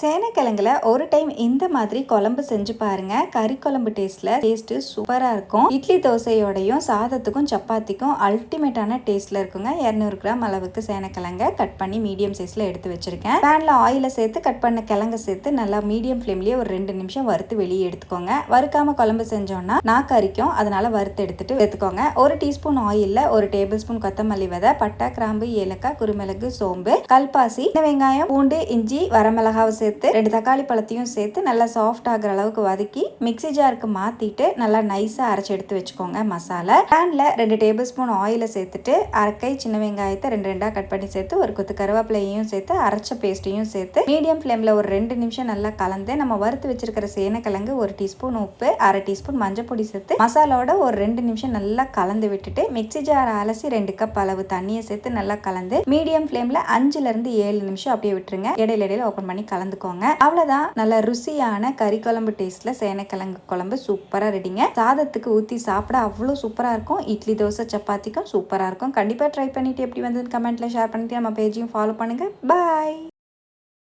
சேனைக்கிழங்குல ஒரு டைம் இந்த மாதிரி குழம்பு செஞ்சு பாருங்க. கறி குழம்பு டேஸ்ட் சூப்பரா இருக்கும். இட்லி தோசையோடையும் சாதத்துக்கும் சப்பாத்திக்கும் அல்டிமேட்டான டேஸ்ட்ல இருக்குங்க. 200 கிராம் அளவுக்கு சேனைக்கிழங்க கட் பண்ணி மீடியம் சைஸ்ல எடுத்து வச்சிருக்கேன். பேன்ல ஆயில சேர்த்து கட் பண்ண கிழங்கு சேர்த்து நல்லா மீடியம் ஃபிளேம்லயே ஒரு 2 நிமிஷம் வறுத்து வெளியே எடுத்துக்கோங்க. வறுக்காம குழம்பு செஞ்சோம்னா நாக்கு அரிக்கும். அதனால வறுத்து எடுத்துட்டு எடுத்துக்கோங்க. 1 டீஸ்பூன் ஆயில்ல 1 டேபிள் ஸ்பூன் கொத்தமல்லி விதை, பட்டை, கிராம்பு, ஏலக்காய், குருமிளகு, சோம்பு, கல்பாசி, வெங்காயம், பூண்டு, இஞ்சி, வரமிளகாவை சேர்த்து 2 தக்காளி பழத்தையும் சேர்த்து நல்லா சாஃப்ட் ஆகிற அளவுக்கு வதக்கி மிக்ஸி ஜாருக்கு மாத்திட்டு நல்லா நைஸா அரைச்சு எடுத்து வச்சுக்கோங்க. மசாலா பேன்ல 2 டேபிள் ஸ்பூன் ஆயில சேர்த்துட்டு அரைக்கை சின்ன வெங்காயத்தை 2 கட் பண்ணி சேர்த்து ஒரு கொத்து கருவேப்பிலையும் சேர்த்து அரைச்ச பேஸ்ட்டையும் சேர்த்து மீடியம் ஃபிளேம்ல ஒரு 2 நிமிஷம் நல்லா கலந்து நம்ம வறுத்து வச்சிருக்கிற சேனைக்கிழங்கு 1 டீஸ்பூன் உப்பு, 1/2 டீஸ்பூன் மஞ்சள் பொடி சேர்த்து மசாலாவோட ஒரு 2 நிமிஷம் நல்லா கலந்து விட்டுட்டு மிக்ஸி ஜார் அலசி 2 கப் அளவு தண்ணியை சேர்த்து நல்லா கலந்து மீடியம் ஃபிளேம்ல 5ல இருந்து 7 நிமிஷம் அப்படியே விட்டுருங்க. இடையில ஓபன் பண்ணி கலந்துக்கோங்க. அவ்வளவுதான், நல்ல ருசியான கறி குழம்பு டேஸ்ட்ல சேனைக்கிழங்கு குழம்பு சூப்பரா ரெடிங்க. சாதத்துக்கு ஊத்தி சாப்பிட அவ்வளவு சூப்பரா இருக்கும். இட்லி, தோசை, சப்பாத்திக்கும் சூப்பரா இருக்கும். கண்டிப்பா ட்ரை பண்ணிட்டு எப்படி வந்தது கமெண்ட்ல ஷேர் பண்ணிட்டு நம்ம பேஜையும் ஃபாலோ பண்ணுங்க. பாய்.